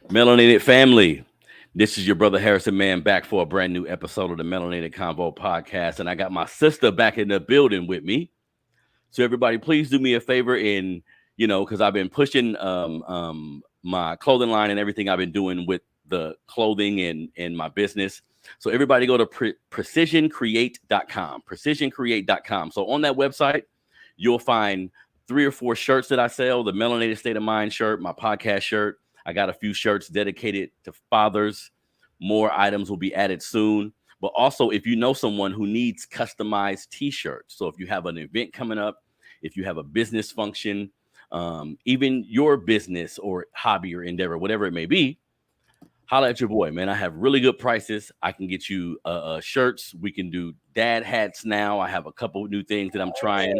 Melanated family, this is your brother Harrison Man back for a brand new episode of the Melanated Convo podcast. And I got my sister back in the building with me. So everybody, please do me a favor in, because I've been pushing my clothing line and everything I've been doing with the clothing and my business. So everybody go to precisioncreate.com, precisioncreate.com. So on that website, you'll find 3 or 4 shirts that I sell, the Melanated State of Mind shirt, my podcast shirt. I got a few shirts dedicated to fathers. More items will be added soon. But also, if you know someone who needs customized t-shirts, so if you have an event coming up, if you have a business function, even your business or hobby or endeavor, whatever it may be, holla at your boy, man. I have really good prices. I can get you shirts. We can do dad hats now. I have a couple new things that I'm trying.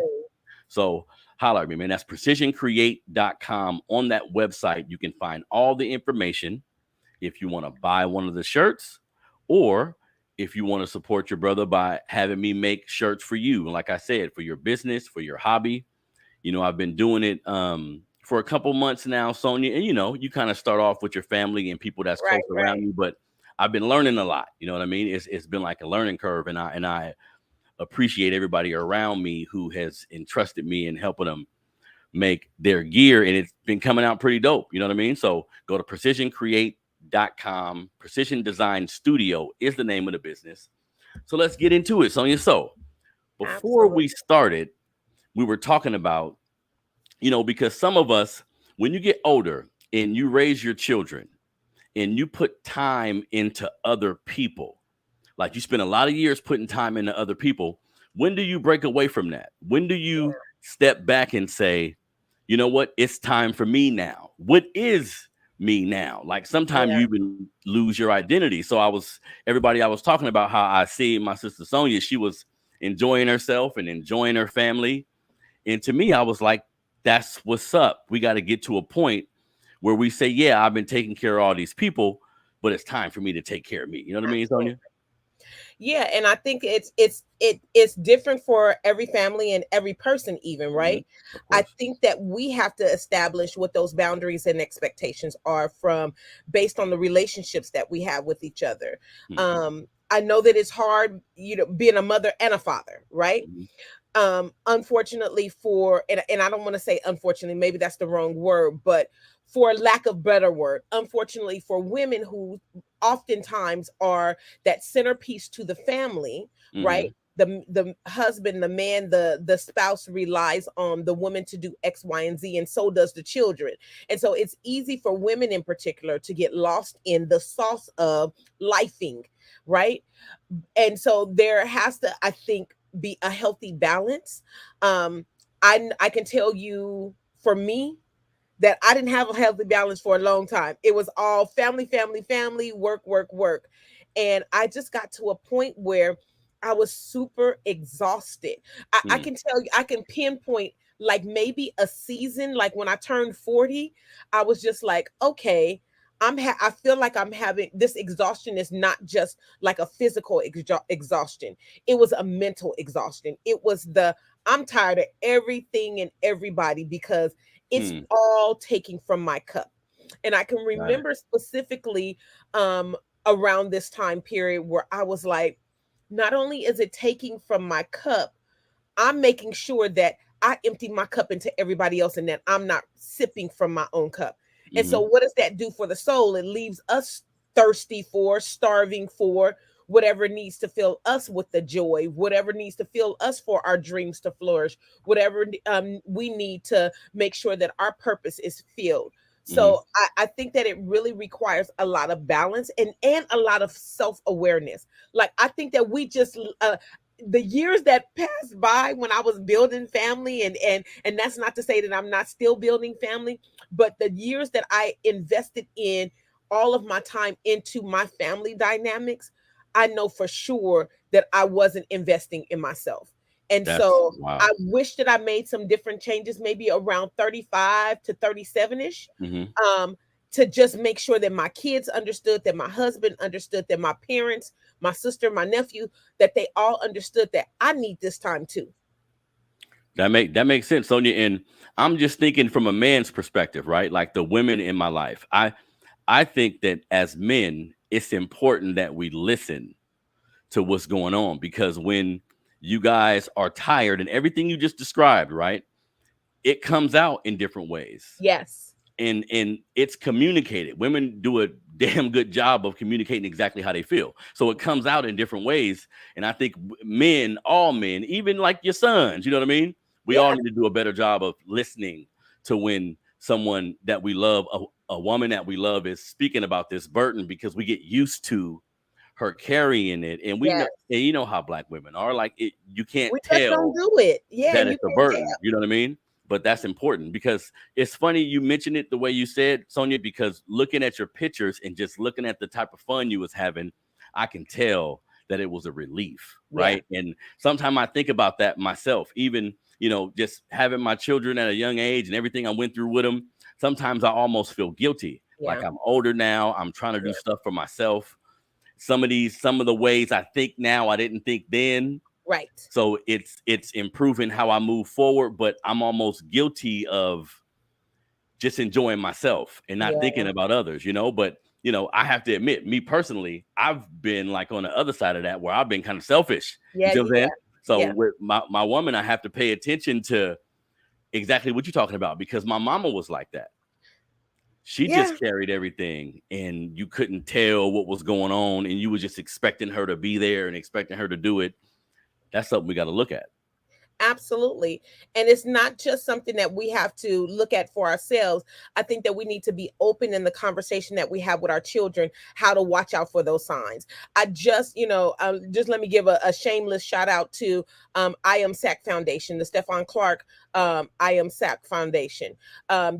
So holler at me, man. That's precisioncreate.com. On that website, you can find all the information if you want to buy one of the shirts or if you want to support your brother by having me make shirts for you. Like I said, for your business, for your hobby. I've been doing it for a couple months now, Sonia. And, you kind of start off with your family and people that's close around you. But I've been learning a lot. You know what I mean? It's been like a learning curve. And I appreciate everybody around me who has entrusted me in helping them make their gear, and it's been coming out pretty dope. You know what I mean? So go to precisioncreate.com. Precision Design Studio is the name of the business. So let's get into it, Sonia. So before we started, we were talking about, because some of us, when you get older and you raise your children and you put time into other people, like you spend a lot of years putting time into other people. When do you break away from that? When do you step back and say, you know what? It's time for me now. What is me now? Like sometimes you even lose your identity. So I was talking about how I see my sister Sonia, she was enjoying herself and enjoying her family. And to me, I was like, that's what's up. We got to get to a point where we say, yeah, I've been taking care of all these people, but it's time for me to take care of me. You know what I mean, Sonia? Yeah, and I think it's different for every family and every person even, right? I think that we have to establish what those boundaries and expectations are from based on the relationships that we have with each other. I know that it's hard, being a mother and a father, right? Unfortunately and I don't want to say unfortunately, maybe that's the wrong word, but for lack of better word, unfortunately for women who oftentimes are that centerpiece to the family, right? The husband, the man, the spouse relies on the woman to do X, Y, and Z, and so does the children. And so it's easy for women in particular to get lost in the sauce of lifing, right? And so there has to, I think, be a healthy balance. I can tell you for me that I didn't have a healthy balance for a long time. It was all family, family, family, work, work, work. And I just got to a point where I was super exhausted. I can tell you, I can pinpoint like maybe a season, like when I turned 40, I was just like, okay, I feel like I'm having this exhaustion is not just like a physical exhaustion. It was a mental exhaustion. It was I'm tired of everything and everybody because it's all taking from my cup. And I can remember specifically around this time period where I was like, not only is it taking from my cup, I'm making sure that I empty my cup into everybody else and that I'm not sipping from my own cup. And so what does that do for the soul? It leaves us thirsty for, starving for whatever needs to fill us with the joy, whatever needs to fill us for our dreams to flourish, whatever we need to make sure that our purpose is filled. So I think that it really requires a lot of balance and a lot of self-awareness. Like, I think that we just the years that passed by when I was building family, and that's not to say that I'm not still building family, but the years that I invested in all of my time into my family dynamics, I know for sure that I wasn't investing in myself. And so I wish that I made some different changes, maybe around 35 to 37-ish, to just make sure that my kids understood, that my husband understood, that my parents, my sister, my nephew, that they all understood that I need this time too. That makes sense, Sonia. And I'm just thinking from a man's perspective, right? Like the women in my life. I think that as men, it's important that we listen to what's going on, because when you guys are tired and everything you just described, right, it comes out in different ways. Yes. And it's communicated. Women do a damn good job of communicating exactly how they feel. So it comes out in different ways. And I think men, all men, even like your sons, you know what I mean? We all Yeah. need to do a better job of listening to when someone that we love, a woman that we love, is speaking about this burden, because we get used to her carrying it. And we know, Yes. and you know how Black women are, like, you can't We just don't tell do it. Yeah, that you it's a can burden. tell. You know what I mean? But that's important, because it's funny you mentioned it the way you said, Sonia, because looking at your pictures and just looking at the type of fun you was having, I can tell that it was a relief, Yeah. right? And sometimes I think about that myself, even, just having my children at a young age and everything I went through with them. Sometimes I almost feel guilty. Like, Yeah. I'm older now. I'm trying to do Yeah. stuff for myself. Some of the ways I think now, I didn't think then. Right. So it's improving how I move forward, but I'm almost guilty of just enjoying myself and not Yeah. thinking about others, But I have to admit, me personally, I've been like on the other side of that, where I've been kind of selfish. You Yeah. see what I'm Yeah. saying? So Yeah. with my woman, I have to pay attention to exactly what you're talking about, because my mama was like that. She Yeah. just carried everything, and you couldn't tell what was going on, and you were just expecting her to be there and expecting her to do it. That's something we got to look at. Absolutely. And it's not just something that we have to look at for ourselves. I think that we need to be open in the conversation that we have with our children, how to watch out for those signs. I just, just let me give a shameless shout out to I Am SAC Foundation, the Stefan Clark I Am SAC Foundation.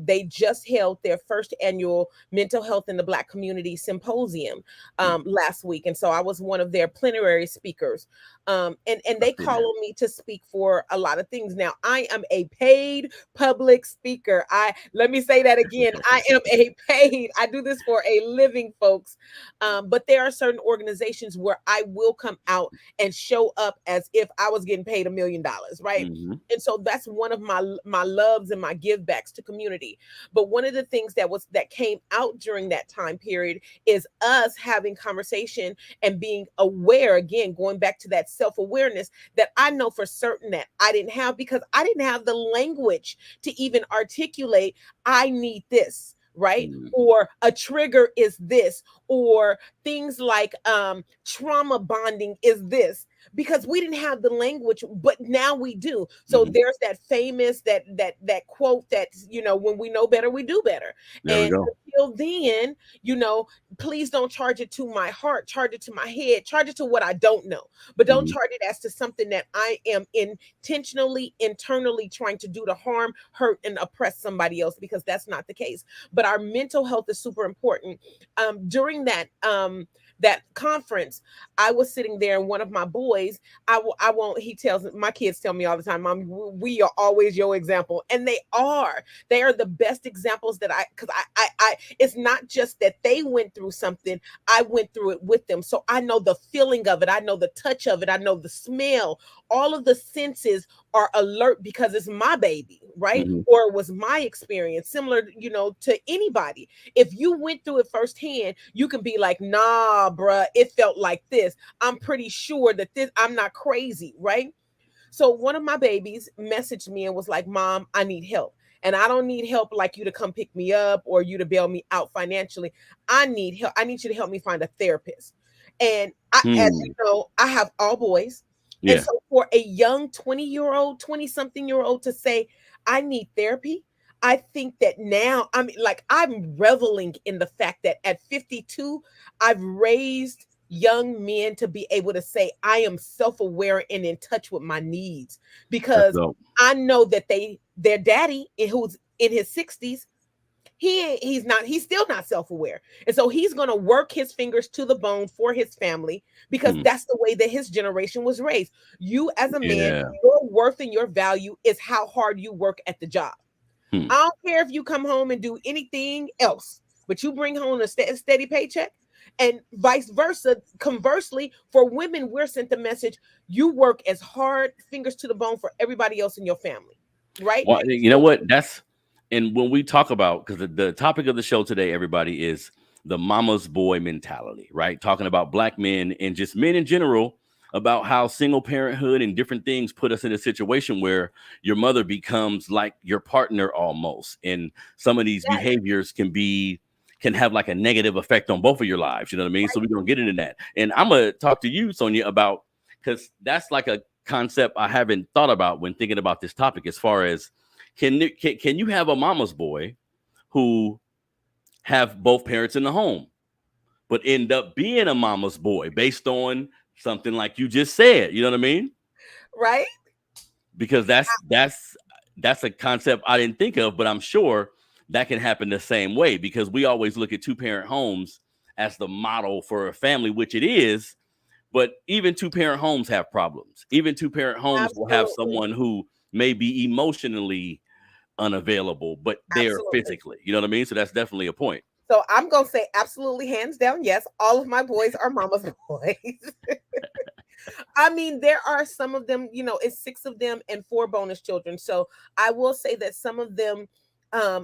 They just held their first annual Mental Health in the Black Community Symposium last week. And so I was one of their plenary speakers. And they call on me to speak for a lot of things. Now, I am a paid public speaker. Let me say that again. I am a paid. I do this for a living, folks. But there are certain organizations where I will come out and show up as if I was getting paid $1 million, right? Mm-hmm. And so that's one of my loves and my give backs to community. But one of the things that came out during that time period is us having conversation and being aware, again, going back to that self-awareness that I know for certain that I didn't have, because I didn't have the language to even articulate, I need this, right? Mm-hmm. Or a trigger is this, or things like trauma bonding is this, because we didn't have the language, but now we do. So there's that famous that quote that, when we know better, we do better. There we And go. until then, please don't charge it to my heart, charge it to my head, charge it to what I don't know, but don't charge it as to something that I am intentionally, internally trying to do to harm, hurt, and oppress somebody else, because that's not the case. But our mental health is super important. During that conference, I was sitting there, and one of my boys, I won't, my kids tell me all the time, Mom, we are always your example. And they are the best examples because I it's not just that they went through something, I went through it with them. So I know the feeling of it. I know the touch of it. I know the smell. All of the senses are alert because it's my baby, right? Or it was my experience, similar, to anybody. If you went through it firsthand, you can be like, nah, bruh, it felt like this. I'm pretty sure that I'm not crazy, right? So one of my babies messaged me and was like, Mom, I need help. And I don't need help like you to come pick me up or you to bail me out financially. I need help. I need you to help me find a therapist. And as you know, I have all boys. Yeah. And so for a young 20-something-year-old to say, I need therapy, I think that now, I'm reveling in the fact that at 52, I've raised young men to be able to say, I am self-aware and in touch with my needs, because I know that their daddy, who's in his 60s, he's still not self-aware. And so he's going to work his fingers to the bone for his family, because that's the way that his generation was raised. You as a man, your worth and your value is how hard you work at the job. I don't care if you come home and do anything else, but you bring home a steady paycheck. And vice versa. Conversely, for women, we're sent the message, you work as hard, fingers to the bone, for everybody else in your family, right? Well, you know what? And when we talk about, because the topic of the show today, everybody, is the mama's boy mentality, right? Talking about Black men and just men in general, about how single parenthood and different things put us in a situation where your mother becomes like your partner almost. And some of these Yes. behaviors can have like a negative effect on both of your lives. You know what I mean? So we're going to get into that. And I'm going to talk to you, Sonia, about, because that's like a concept I haven't thought about when thinking about this topic, as far as can you have a mama's boy who have both parents in the home, but end up being a mama's boy based on something like you just said? You know what I mean? Right. Because that's a concept I didn't think of, but I'm sure that can happen the same way, because we always look at two-parent homes as the model for a family, which it is. But even two-parent homes have problems. Even two-parent homes will have Absolutely. someone who may be emotionally unavailable, but they're Absolutely. physically. You know what I mean? So that's definitely a point. So I'm going to say absolutely, hands down, yes. All of my boys are mama's boys. I mean, there are some of them, it's 6 of them and 4 bonus children. So I will say that some of them,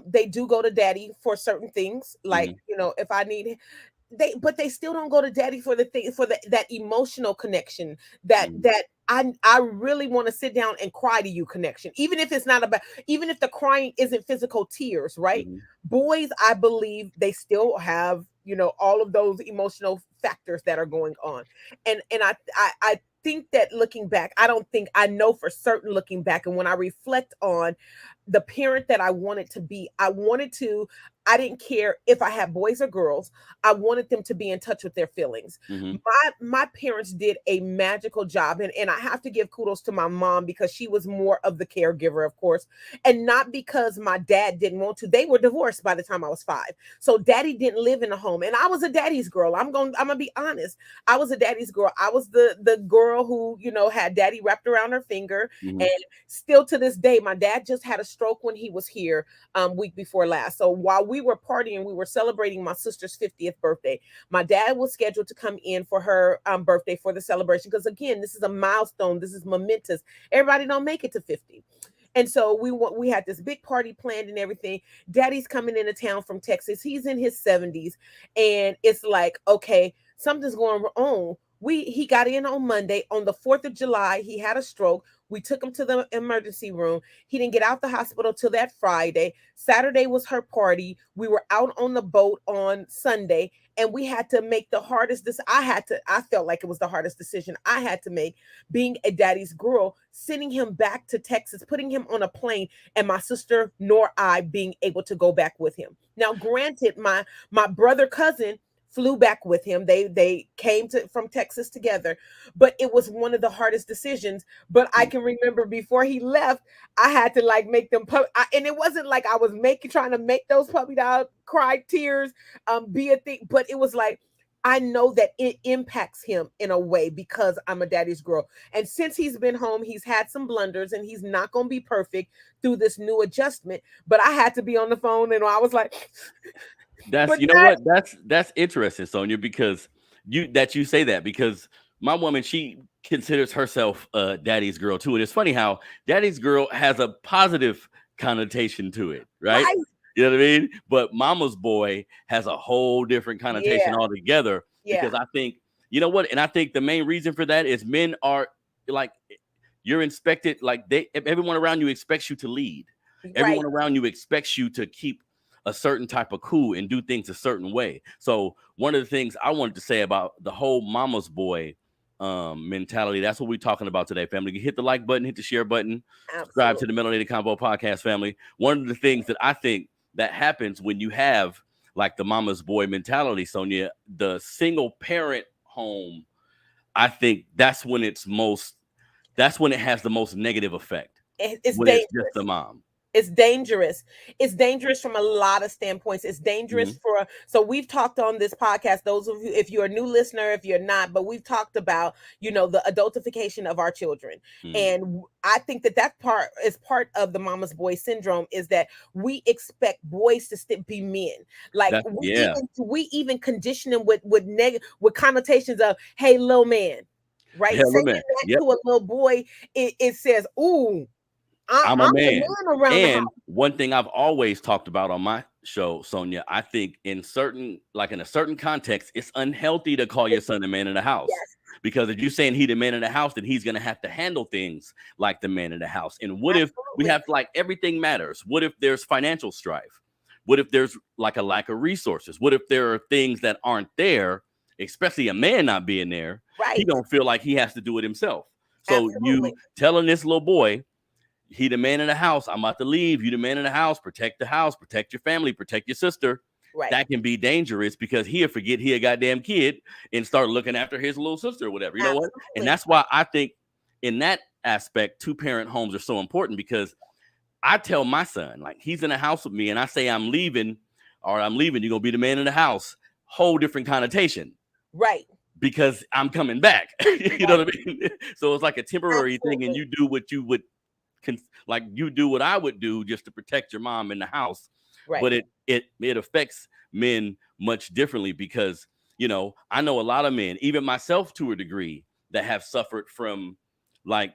they do go to daddy for certain things. Like, if I need, but they still don't go to daddy for the thing, for that emotional connection that I really want to sit down and cry to you connection, even if it's not about, even if the crying isn't physical tears, right? Boys, I believe they still have, all of those emotional factors that are going on. And I think that looking back, I know for certain looking back, and when I reflect on the parent that I wanted to be, I didn't care if I had boys or girls. I wanted them to be in touch with their feelings. My parents did a magical job. And I have to give kudos to my mom, because she was more of the caregiver, of course. And not because my dad didn't want to. They were divorced by the time I was 5. So daddy didn't live in the home. And I was a daddy's girl. I'm gonna be honest. I was a daddy's girl. I was the girl who, had daddy wrapped around her finger. And still to this day, my dad just had a stroke when he was here week before last. So while we were partying, we were celebrating my sister's 50th birthday. My dad was scheduled to come in for her birthday for the celebration, because again, this is a milestone. This is momentous. Everybody don't make it to 50. And so we had this big party planned and everything. Daddy's coming into town from Texas. He's in his 70s. And it's like, okay, something's going on. He got in on Monday. On the 4th of July, he had a stroke. We took him to the emergency room. He didn't get out the hospital till that Friday. Saturday was her party. We were out on the boat on Sunday, and we had to make the hardest I felt like it was the hardest decision I had to make, being a daddy's girl, sending him back to Texas, putting him on a plane, and my sister nor I being able to go back with him. Now, granted, my brother cousin flew back with him. They came from Texas together, but it was one of the hardest decisions. But I can remember before he left, I had to like make them and it wasn't like I was trying to make those puppy dog cry tears be a thing, but it was like, I know that it impacts him in a way because I'm a daddy's girl. And since he's been home, he's had some blunders, and he's not going to be perfect through this new adjustment. But I had to be on the phone, and I was like, that's interesting, Sonia, because you say that, because my woman, she considers herself a daddy's girl too. And it's funny how daddy's girl has a positive connotation to it, right? You know what I mean? But mama's boy has a whole different connotation altogether. Because I think, you know what? And I think the main reason for that is men are like, you're expected, like everyone around you expects you to lead. Everyone around you expects you to keep a certain type of cool and do things a certain way. So one of the things I wanted to say about the whole mama's boy mentality, that's what we're talking about today, family. You hit the like button, hit the share button, subscribe to the Melanated Convo podcast, family. One of the things that I think that happens when you have like the mama's boy mentality, Sonia, the single parent home, I think that's when it has the most negative effect. It's when dangerous. It's just the mom. It's dangerous. It's dangerous from a lot of standpoints. It's dangerous so we've talked on this podcast, those of you, if you're a new listener, if you're not, but we've talked about, the adultification of our children. And I think that part is part of the mama's boy syndrome, is that we expect boys to be men. Like we even condition them with connotations of, hey, little man, right? Saying that to a little boy, it says, ooh, I'm a man around. And one thing I've always talked about on show, Sonia, I think in a certain context, it's unhealthy to call your son a man in the house. Yes, Because if you're saying he the man in the house, then he's gonna have to handle things like the man in the house. And what if we absolutely. have like everything matters? What if there's financial strife? What if there's like a lack of resources? What if there are things that aren't there, especially a man not being there? He Right. don't feel like he has to do it himself. So Absolutely. you telling this little boy, he the man in the house. I'm about to leave. You the man in the house. Protect the house. Protect your family. Protect your sister. Right. That can be dangerous because he'll forget he a goddamn kid and start looking after his little sister or whatever. You know what? And Absolutely. that's why I think in that aspect, 2-parent homes are so important because I tell my son, like he's in the house with me and I say I'm leaving or I'm leaving, you're going to be the man in the house. Whole different connotation. Right. Because I'm coming back. You know Right. what I mean? So it's like a temporary thing and Absolutely. you do what you would like you do what I would do just to protect your mom in the house, Right. but it affects men much differently because I know a lot of men, even myself to a degree, that have suffered from like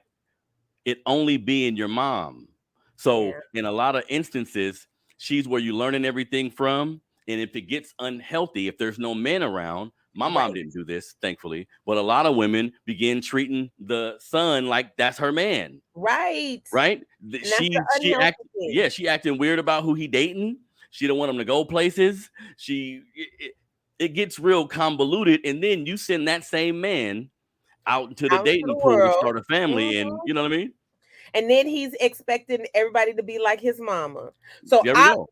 it only being your mom. So Yeah. in a lot of instances, she's where you're learning everything from. And if it gets unhealthy, if there's no men around, my mom Right. didn't do this, thankfully, but a lot of women begin treating the son like that's her man, Right. right? And that's the unhealthy thing. She acting weird about who he dating. She don't want him to go places. It gets real convoluted, and then you send that same man out into the Out into the dating pool to world. start a family, and Mhm. you know what I mean? And then he's expecting everybody to be like his mama. So There we go.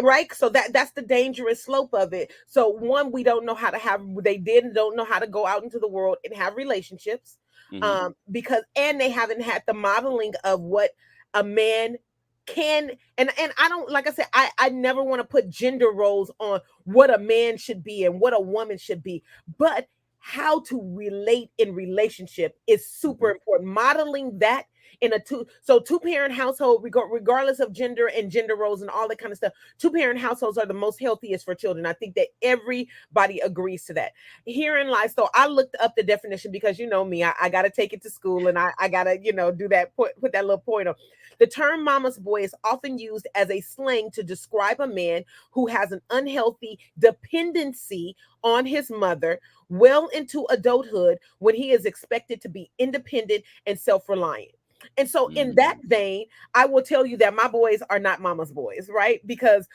right, so that's the dangerous slope of it. So one, we don't know how to have, don't know how to go out into the world and have relationships, Hmm. because, and they haven't had the modeling of what a man can, and I don't, like I said, I never want to put gender roles on what a man should be and what a woman should be, but how to relate in relationship is super important. Modeling that in a two-parent household, regardless of gender and gender roles and all that kind of stuff, two-parent households are the most healthiest for children. I think that everybody agrees to that. Herein lies, so I looked up the definition because you know me, I got to take it to school and I got to do that, put that little point on. The term mama's boy is often used as a slang to describe a man who has an unhealthy dependency on his mother well into adulthood, when he is expected to be independent and self-reliant. And so, in that vein, I will tell you that my boys are not mama's boys, right? Because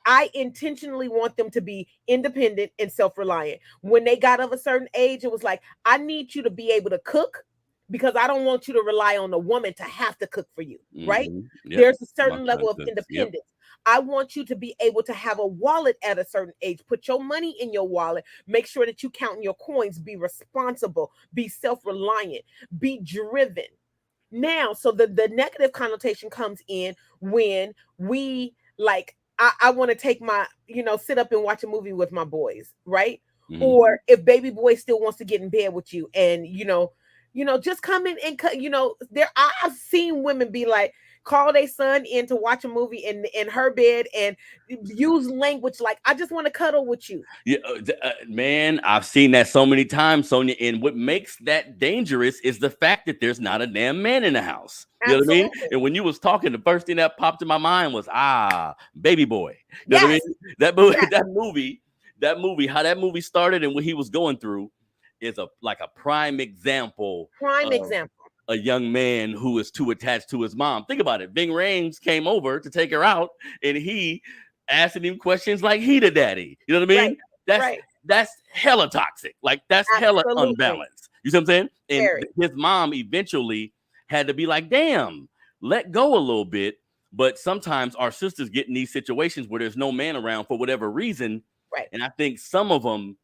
I intentionally want them to be independent and self reliant. When they got of a certain age, it was like, I need you to be able to cook because I don't want you to rely on a woman to have to cook for you, right? Yep. There's a My certain son level of says, yep. independence. I want you to be able to have a wallet at a certain age. Put your money in your wallet. Make sure that you count your coins. Be responsible. Be self-reliant. Be driven. Now, so the negative connotation comes in when we like, I want to take my, sit up and watch a movie with my boys, right? Or if baby boy still wants to get in bed with you and just come in and cut, there I've seen women be like, call their son in to watch a movie in her bed and use language like, I just want to cuddle with you. Yeah, man, I've seen that so many times, Sonia. And what makes that dangerous is the fact that there's not a damn man in the house. You know what I mean? Absolutely. And when you was talking, the first thing that popped in my mind was baby boy. You know what I Yes. mean? That movie, Yes. how that movie started and what he was going through is like a prime example Prime of example. a young man who is too attached to his mom. Think about it. Ving Rhames came over to take her out, and he asking him questions like he the daddy. You know what I Right. mean? That's Right. that's hella toxic. Like that's hella Absolutely. unbalanced. You see what I'm saying? And Very. his mom eventually had to be like, damn, let go a little bit. But sometimes our sisters get in these situations where there's no man around for whatever reason. Right. And I think some of them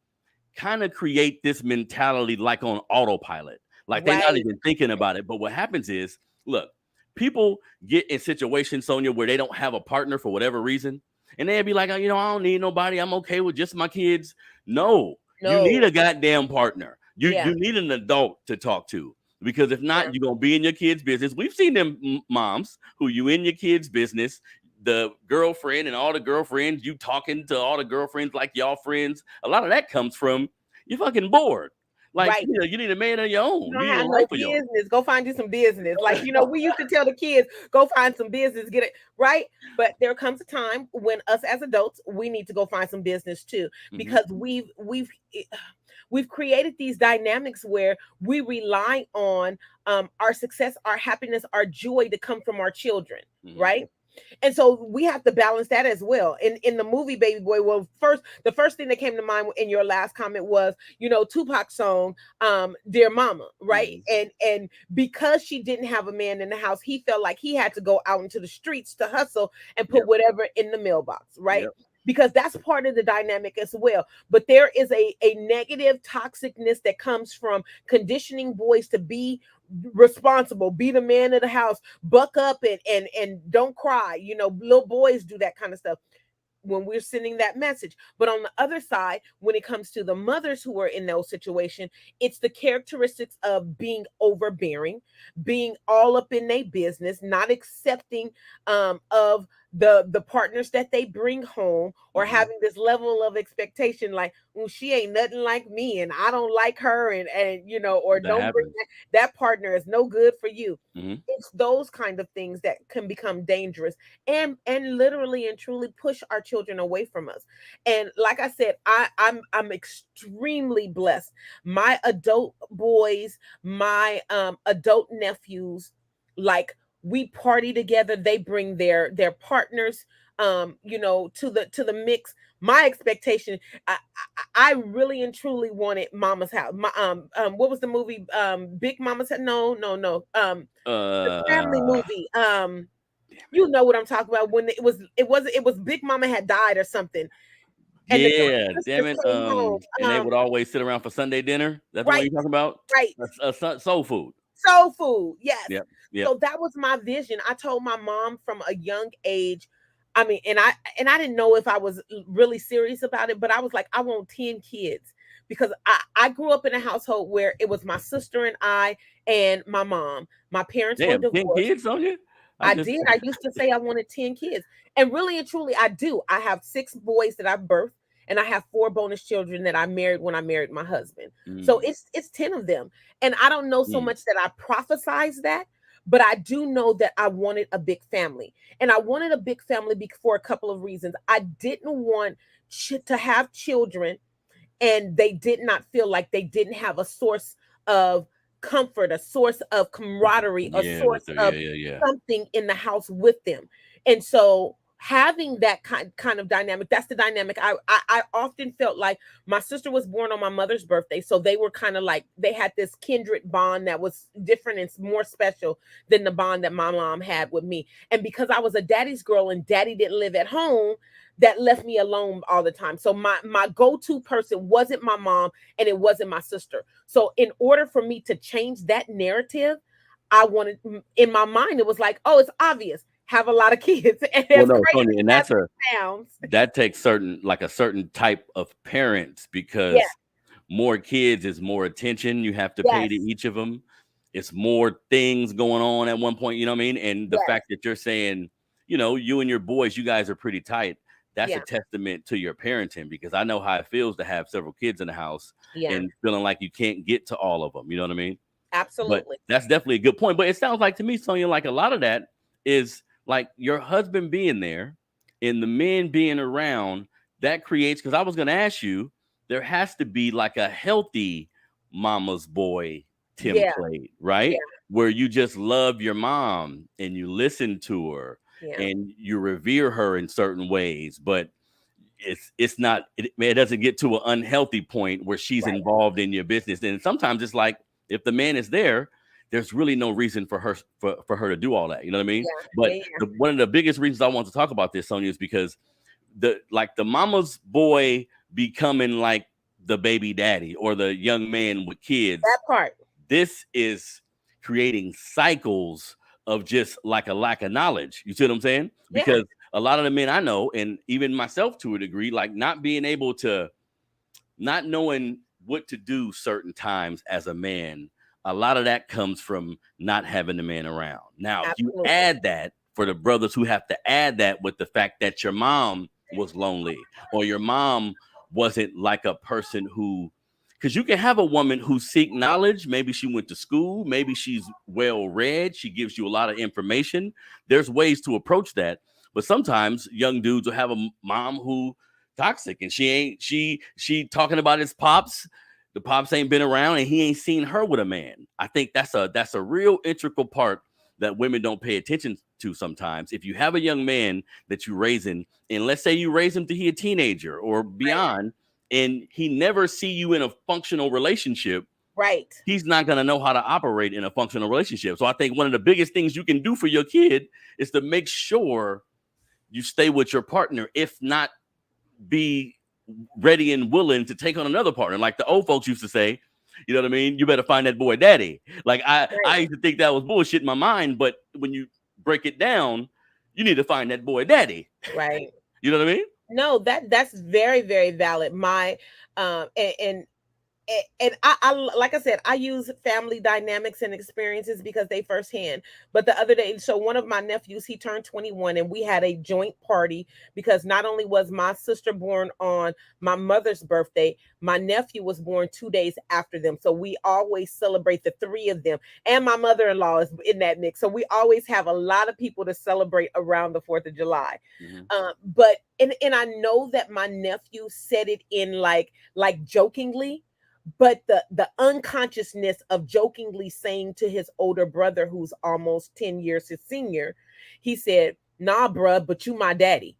kind of create this mentality like on autopilot. Like they're not Right. even thinking about it. But what happens is, look, people get in situations, Sonia, where they don't have a partner for whatever reason. And they'd be like, I don't need nobody. I'm okay with just my kids. No, you need No. a goddamn partner. Yeah. You need an adult to talk to. Because if not, Yeah. you're going to be in your kids' business. We've seen them moms who you in your kids' business, the girlfriend and all the girlfriends, you talking to all the girlfriends like y'all friends. A lot of that comes from you're fucking bored. Like, Right. you need a man of your own. You You don't need a have no life of your own. business. Go find you some business. Like, we used to tell the kids, go find some business, get it right. But there comes a time when us as adults, we need to go find some business too, because we've created these dynamics where we rely on our success, our happiness, our joy to come from our children, right? And so we have to balance that as well. In the movie Baby Boy, well, the first thing that came to mind in your last comment was, Tupac's song, Dear Mama, right? And because she didn't have a man in the house, he felt like he had to go out into the streets to hustle and put whatever in the mailbox, right? Because that's part of the dynamic as well. But there is a negative toxicness that comes from conditioning boys to be responsible, be the man of the house, buck up and don't cry. Little boys do that kind of stuff when we're sending that message. But on the other side, when it comes to the mothers who are in those situations, it's the characteristics of being overbearing, being all up in their business, not accepting of the partners that they bring home, or having this level of expectation like, well, she ain't nothing like me and I don't like her, and or That don't bring happens. that partner is no good for you. Mm-hmm. It's those kind of things that can become dangerous and literally and truly push our children away from us. And like I said, I'm extremely blessed. My adult boys, my adult nephews, like, we party together. They bring their partners to the mix. My expectation, I really and truly wanted Mama's House. My what was the movie? Big Mama's House? No, the family movie. You know what I'm talking about, when it was Big Mama had died or something, and the Yeah, three damn sisters it. came home. And they would always sit around for Sunday dinner. That's the one Right, you're talking about? right. Soul food. Soul food, yes. Yep. Yep. So that was my vision. I told my mom from a young age. I mean, and I didn't know if I was really serious about it, but I was like, I want 10 kids, because I grew up in a household where it was my sister and I and my mom. My parents were Damn, 10 divorced. kids, Sonia? I did. I used to say I wanted 10 kids. And really and truly, I do. I have 6 boys that I've birthed, and I have 4 bonus children that I married when I married my husband. So it's 10 of them. And I don't know so much that I prophesized that, but I do know that I wanted a big family. And I wanted a big family for a couple of reasons. I didn't want to have children and they did not feel like they didn't have a source of comfort, a source of camaraderie, a source of something in the house with them. And so having that kind of dynamic, that's the dynamic. I often felt like my sister was born on my mother's birthday, so they were kind of like, they had this kindred bond that was different and more special than the bond that my mom had with me. And because I was a daddy's girl and daddy didn't live at home, that left me alone all the time. So my go-to person wasn't my mom and it wasn't my sister. So in order for me to change that narrative, I wanted, in my mind, it was like, oh, it's obvious, have a lot of kids. And well, no, Sonia, and that's sounds. That takes a certain type of parents, because more kids is more attention you have to pay to each of them. It's more things going on at one point, you know what I mean? And the fact that you're saying, you and your boys, you guys are pretty tight. That's a testament to your parenting, because I know how it feels to have several kids in the house and feeling like you can't get to all of them. You know what I mean? Absolutely. But that's definitely a good point. But it sounds like to me, Sonia, like a lot of that is like your husband being there and the men being around. That creates, because I was going to ask you, there has to be like a healthy mama's boy template, right? Where you just love your mom and you listen to her and you revere her in certain ways, but it's not, it doesn't get to an unhealthy point where she's involved in your business. And sometimes it's like, if the man is there, there's really no reason for her to do all that. You know what I mean? But one of the biggest reasons I want to talk about this, Sonia, is because the mama's boy becoming like the baby daddy or the young man with kids. That part. This is creating cycles of just like a lack of knowledge. You see what I'm saying? Because a lot of the men I know, and even myself to a degree, like not knowing what to do certain times as a man. A lot of that comes from not having the man around. Now, if you add that, for the brothers who have to add that with the fact that your mom was lonely or your mom wasn't like a person who Because you can have a woman who seek knowledge. Maybe she went to school. Maybe she's well read. She gives you a lot of information. There's ways to approach that. But sometimes young dudes will have a mom who toxic, and she talking about his pops. The pops ain't been around, and he ain't seen her with a man. I think that's a real integral part that women don't pay attention to sometimes. If you have a young man that you're raising, and let's say you raise him to be a teenager or beyond, and he never see you in a functional relationship, right, he's not going to know how to operate in a functional relationship. So I think one of the biggest things you can do for your kid is to make sure you stay with your partner, if not be ready and willing to take on another partner. Like the old folks used to say, you know what I mean? You better find that boy daddy. Like I used to think that was bullshit in my mind, but when you break it down, you need to find that boy daddy. Right. You know what I mean? No, that's very, very valid. My and I like I said, I use family dynamics and experiences because they firsthand. But the other day, so one of my nephews, he turned 21, and we had a joint party because not only was my sister born on my mother's birthday, my nephew was born 2 days after them. So we always celebrate the three of them, and my mother-in-law is in that mix. So we always have a lot of people to celebrate around the 4th of July. But I know that my nephew said it in like jokingly, but the unconsciousness of jokingly saying to his older brother, who's almost 10 years his senior, he said, "Nah, bruh, but you my daddy."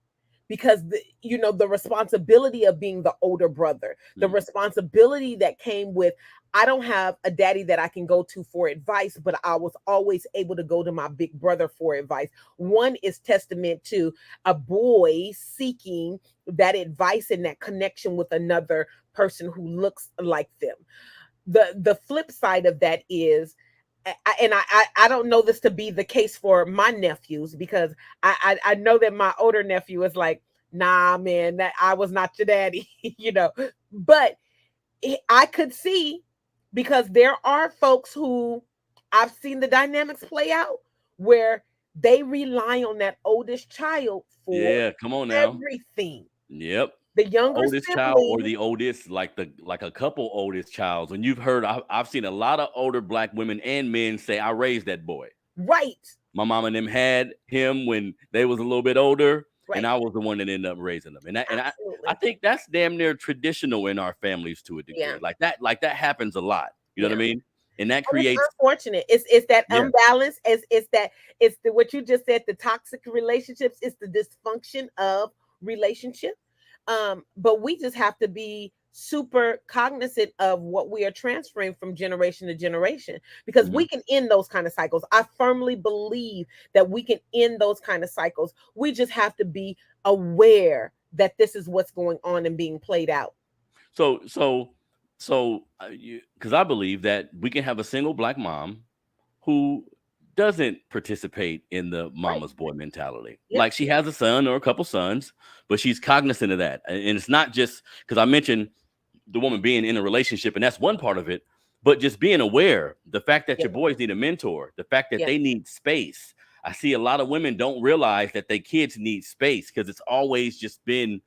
Because the responsibility of being the older brother, the responsibility that came with, I don't have a daddy that I can go to for advice, but I was always able to go to my big brother for advice. One is testament to a boy seeking that advice and that connection with another person who looks like them. The flip side of that is, I don't know this to be the case for my nephews, because I know that my older nephew is like, "Nah, man, that I was not your daddy," but I could see, because there are folks who I've seen the dynamics play out where they rely on that oldest child for Come on now. everything. Yep. The younger Oldest child, or the oldest, like a couple oldest childs. And you've heard, I've seen a lot of older Black women and men say, "I raised that boy." Right. My mom and them had him when they was a little bit older, Right. and I was the one that ended up raising them. And I think that's damn near traditional in our families to a degree. Yeah. Like that happens a lot. You know what I mean? And that creates, it's unfortunate. It's that imbalance. It's what you just said, the toxic relationships. It's the dysfunction of relationship. But we just have to be super cognizant of what we are transferring from generation to generation, because we can end those kind of cycles. I firmly believe that we can end those kind of cycles. We just have to be aware that this is what's going on and being played out. So, because I believe that we can have a single Black mom who doesn't participate in the mama's boy mentality. Yep. Like, she has a son or a couple sons, but she's cognizant of that. And it's not just because I mentioned the woman being in a relationship, and that's one part of it, but just being aware, the fact that your boys need a mentor, the fact that they need space. I see a lot of women don't realize that their kids need space because it's always just been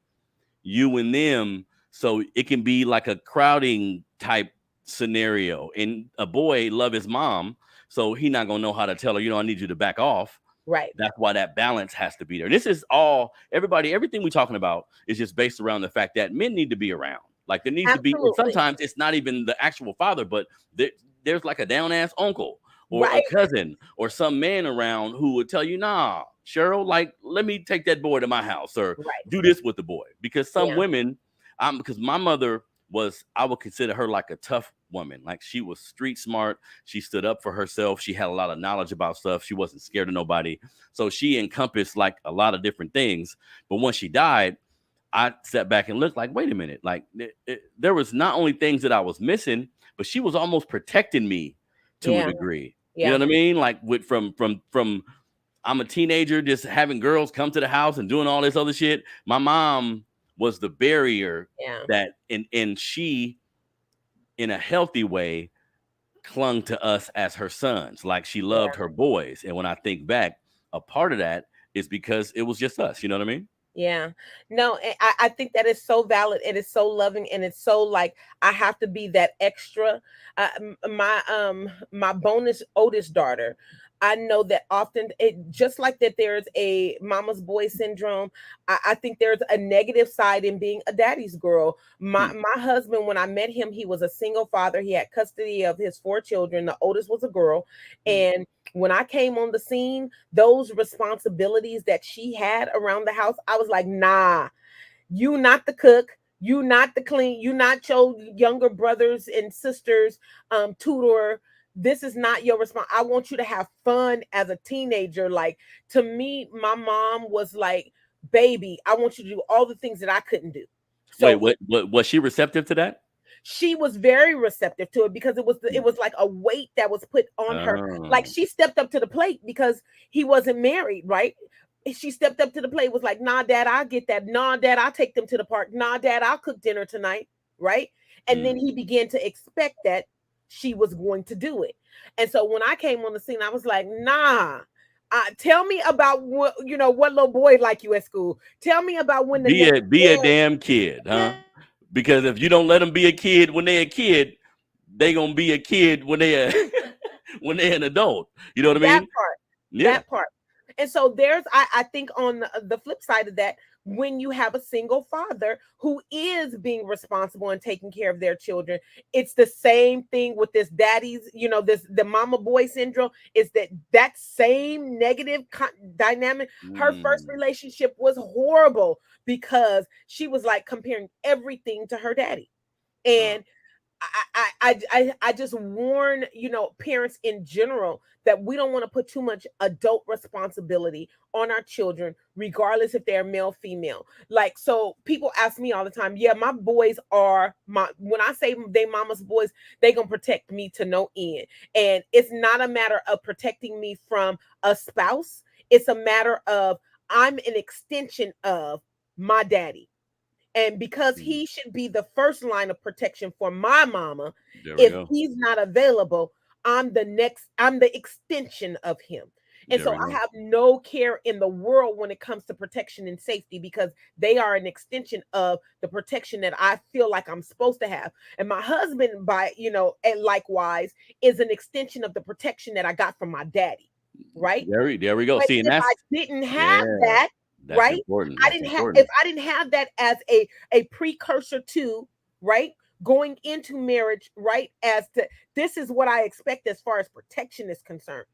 you and them. So it can be like a crowding type scenario. And a boy love his mom, so he not gonna know how to tell her, I need you to back off. Right. That's why that balance has to be there. This is all, everything we're talking about is just based around the fact that men need to be around. Like, there needs to be, and sometimes it's not even the actual father, but there's like a down ass uncle or a cousin or some man around who would tell you, "Nah, Cheryl, like, let me take that boy to my house, or do this with the boy." Because some women, because my mother was, I would consider her like a tough woman. Like, she was street smart. She stood up for herself. She had a lot of knowledge about stuff. She wasn't scared of nobody. So she encompassed like a lot of different things. But once she died, I sat back and looked like, wait a minute, like there was not only things that I was missing, but she was almost protecting me to a degree. You know what I mean? Like, from I'm a teenager, just having girls come to the house and doing all this other shit. My mom was the barrier that, and she, in a healthy way, clung to us as her sons. Like, she loved her boys. And when I think back, a part of that is because it was just us. You know what I mean? Yeah. No, I think that is so valid. It is so loving, and it's so like I have to be that extra. My bonus oldest daughter, I know that often it just like that there's a mama's boy syndrome. I think there's a negative side in being a daddy's girl. My husband, when I met him, he was a single father. He had custody of his 4 children. The oldest was a girl. And when I came on the scene, those responsibilities that she had around the house, I was like, nah, you not the cook, you not the clean, you not your younger brothers and sisters tutor. This is not your response. I want you to have fun as a teenager. Like, to me, my mom was like, baby, I want you to do all the things that I couldn't do. Wait, So what was she receptive to that? she was very receptive to it because it was like a weight that was put on her. Like, Oh. she stepped up to the plate because he wasn't married, right? She stepped up to the plate, was like, nah, dad, I'll get that. Nah, dad, I'll take them to the park. Nah, dad, I'll cook dinner tonight, right? And then he began to expect that she was going to do it. And so when I came on the scene, I was like, nah. Tell me about what little boy like you at school. Tell me about when the next Be a damn kid, huh? Because if you don't let them be a kid when they're a kid, they gonna be a kid when they're when they're an adult. You know what I that mean? part. Yeah. That part. And so I think on the flip side of that, when you have a single father who is being responsible and taking care of their children, it's the same thing with this daddy's, the mama boy syndrome, is that same negative dynamic. Her first relationship was horrible because she was like comparing everything to her daddy. And I just warn, parents in general, that we don't want to put too much adult responsibility on our children, regardless if they're male, female. Like, so people ask me all the time, yeah, my boys are when I say they mama's boys, they gonna protect me to no end. And it's not a matter of protecting me from a spouse. It's a matter of I'm an extension of my daddy. And because he should be the first line of protection for my mama, There we if go. he's not available, I'm the extension of him. And There so we I go. have no care in the world when it comes to protection and safety, because they are an extension of the protection that I feel like I'm supposed to have. And my husband, and likewise, is an extension of the protection that I got from my daddy. Right. There we go. But See, and if I that's didn't have yeah, that, that's right? important. I That's didn't have If important. I didn't have that as a precursor to, right, going into marriage, right, as to this is what I expect as far as protection is concerned,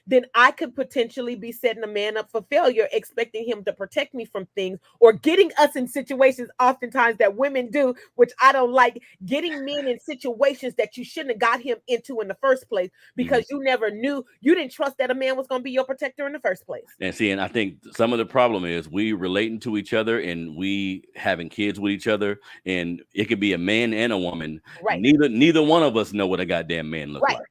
then I could potentially be setting a man up for failure, expecting him to protect me from things, or getting us in situations oftentimes that women do, which I don't like, getting men in situations that you shouldn't have got him into in the first place, because you never knew, you didn't trust that a man was going to be your protector in the first place. And see, and I think some of the problem is we relating to each other and we having kids with each other, and it could be a man and a woman. Right. Neither one of us know what a goddamn man look Right. like.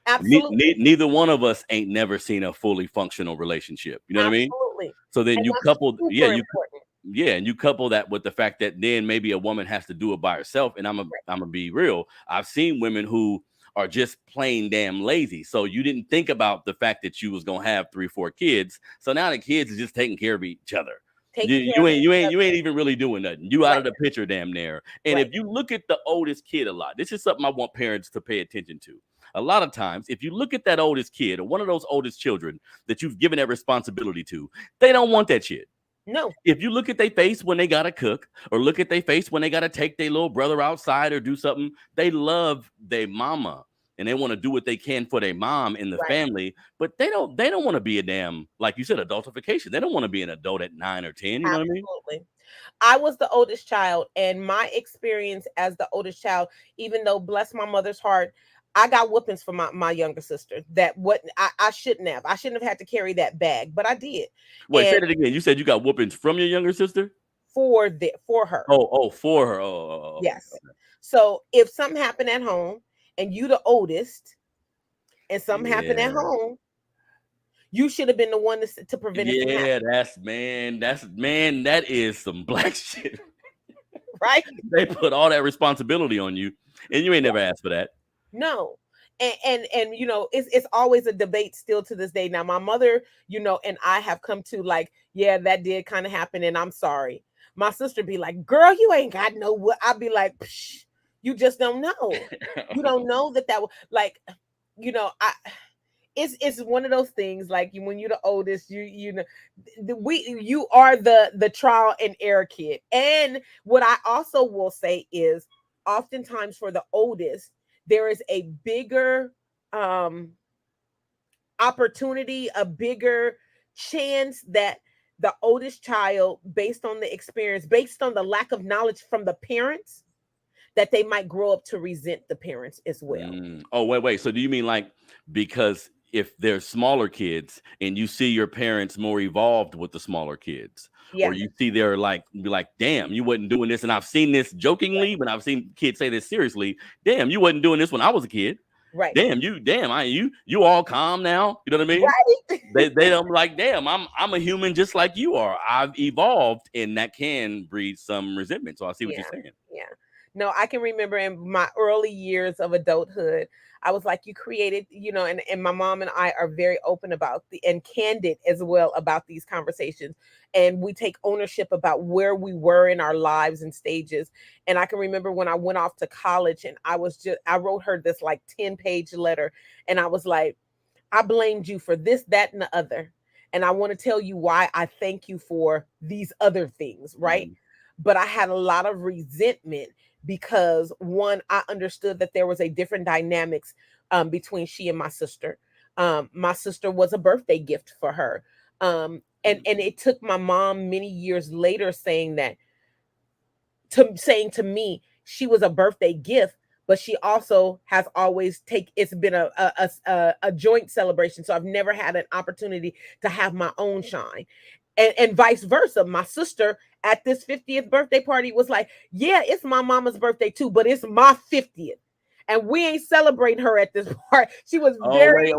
Absolutely. Neither one of us ain't never seen a fully functional relationship. You know what I mean? Absolutely. So then And you that's coupled, super important. and you couple that with the fact that then maybe a woman has to do it by herself. And I'm gonna be real. I've seen women who are just plain damn lazy. So you didn't think about the fact that you was gonna have 3-4 kids. So now the kids are just taking care of each other. Taking care of You ain't even really doing nothing. You out Right. of the picture damn near. And Right. if you look at the oldest kid a lot, this is something I want parents to pay attention to. A lot of times, if you look at that oldest kid or one of those oldest children that you've given that responsibility to, they don't want that shit. No. If you look at their face when they gotta cook, or look at their face when they gotta take their little brother outside or do something, they love their mama and they want to do what they can for their mom in the Right. family, but they don't want to be a damn, like you said, adultification. They don't want to be an adult at 9 or 10. You know what I mean? Absolutely. I was the oldest child, and my experience as the oldest child, even though, bless my mother's heart, I got whoopings from my younger sister that what I shouldn't have. I shouldn't have had to carry that bag, but I did. Wait, say And that again. You said you got whoopings from your younger sister? for her. For her. Oh, okay. Yes. So if something happened at home and you the oldest and something happened at Yeah. home, you should have been the one to prevent it from Yeah, happening. that is some black shit. Right? They put all that responsibility on you, and you ain't never asked for that. No. and you know, it's always a debate still to this day. Now my mother, you know, and I have come to like, yeah, that did kind of happen and I'm sorry. My sister be like, girl, you ain't got no what. I'd be like, psh, you just don't know. You don't know that like, you know, it's one of those things like when you're the oldest, you know, you are the trial and error kid. And what I also will say is oftentimes for the oldest there is a bigger um opportunity, a bigger chance that the oldest child, based on the experience, based on the lack of knowledge from the parents, that they might grow up to resent the parents as well. Oh, wait. So do you mean like because if they're smaller kids and you see your parents more evolved with the smaller kids, or Yeah. you see they're like, be like, damn, you wasn't doing this. And I've seen this jokingly, but I've seen kids say this seriously. Damn, you wasn't doing this when I was a kid. Right. You all calm now. You know what I mean? Right. They don't like, damn, I'm a human just like you are. I've evolved, and that can breed some resentment. So I see what Yeah. you're saying. Yeah. No, I can remember in my early years of adulthood, I was like, you created, you know, and my mom and I are very open about and candid as well about these conversations. And we take ownership about where we were in our lives and stages. And I can remember when I went off to college and I wrote her this like 10-page letter. And I was like, I blamed you for this, that, and the other. And I want to tell you why I thank you for these other things, right? Mhm. But I had a lot of resentment because one, I understood that there was a different dynamics between she and my sister. My sister was a birthday gift for her. And it took my mom many years later saying to me she was a birthday gift, but she also has always it's been a joint celebration, so I've never had an opportunity to have my own shine. And vice versa, my sister at this 50th birthday party was like, yeah, it's my mama's birthday too, but it's my 50th and we ain't celebrating her at this part. She was Oh, very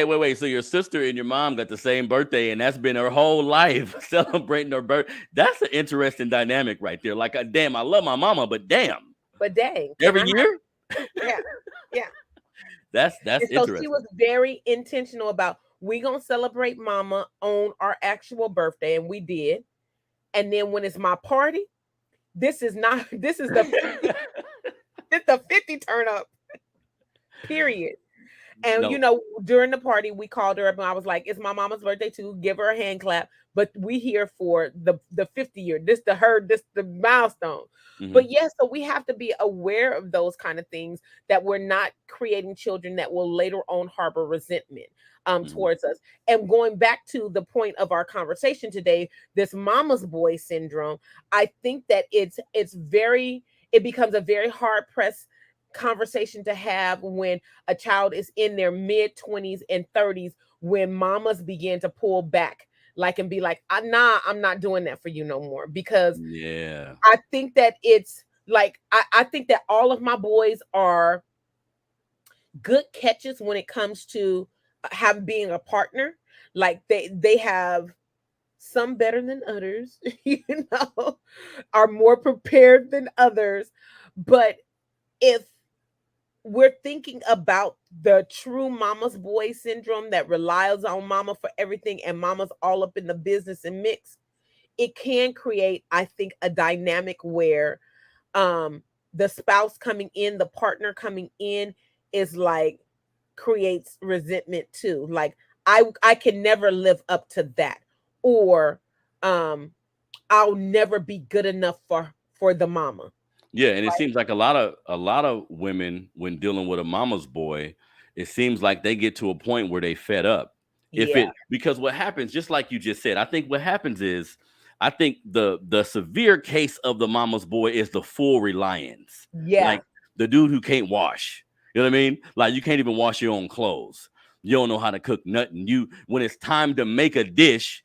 wait. So your sister and your mom got the same birthday, and that's been her whole life celebrating her birth. That's an interesting dynamic right there. Like, damn, I love my mama, but damn, but dang, can I every have year, yeah, yeah. that's And so she interesting. was very intentional about we gonna celebrate mama on our actual birthday, and we did. And then when it's my party, this is not this is the 50, it's the 50 turn up, period. And you No, know, during the party, we called her up and I was like, it's my mama's birthday too. Give her a hand clap. But we here for the 50 year. This the milestone. hmm But yes, so we have to be aware of those kind of things that we're not creating children that will later on harbor resentment hmm towards us. And going back to the point of our conversation today, this mama's boy syndrome, I think that it becomes a very hard pressed conversation to have when a child is in their mid 20s and 30s, when mamas begin to pull back like and be like, nah, I'm not doing that for you no more. Because yeah, I think that it's like I think that all of my boys are good catches when it comes to have being a partner. Like they have some better than others, you know, are more prepared than others. But if we're thinking about the true mama's boy syndrome that relies on mama for everything and mama's all up in the business and mix, it can create, I think, a dynamic where um the spouse coming in, the partner coming in is like creates resentment too. Like I can never live up to that, or um I'll never be good enough for the mama. yeah. And it seems like a lot of women, when dealing with a mama's boy, it seems like they get to a point where they fed up. If Yeah. it Because what happens, just like you just said, I think what happens is, I think the severe case of the mama's boy is the full reliance, Yeah. like the dude who can't wash. You know what I mean? Like, you can't even wash your own clothes. You don't know how to cook nothing. When it's time to make a dish,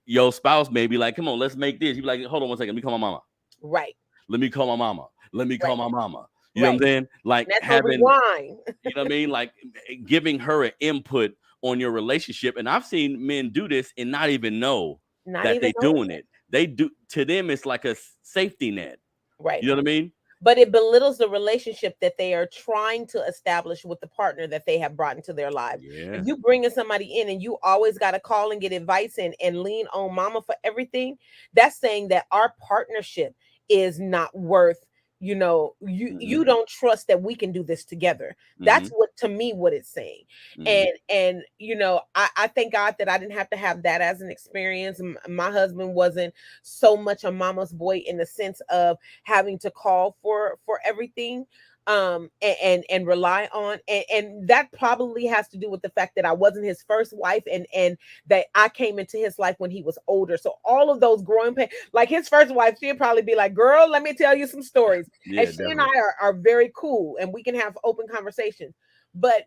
your spouse may be like, "Come on, let's make this." You be like, "Hold on one second, let me call my mama. Right. Let me call my mama. Let me call Right. my mama." You know what Right. I'm saying? Like, And that's a having, rewind. you know what I mean? Like, giving her an input on your relationship. And I've seen men do this and not even know Not that even they knowing doing it. it. They do, to them, it's like a safety net. Right. You know what I mean? but it belittles the relationship that they are trying to establish with the partner that they have brought into their lives. If Yeah. you bringing somebody in and you always got to call and get advice and lean on mama for everything, that's saying that our partnership is not worth, you Mm-hmm. don't trust that we can do this together. That's Mm-hmm. what, to me, what it's saying. Mm-hmm. And I thank God that I didn't have to have that as an experience. My husband wasn't so much a mama's boy in the sense of having to call for everything, and rely on, and that probably has to do with the fact that I wasn't his first wife, and that I came into his life when he was older. So all of those growing pains, like his first wife, she'd probably be like, girl, let me tell you some stories. And Yeah, she and I definitely. are very cool and we can have open conversations. But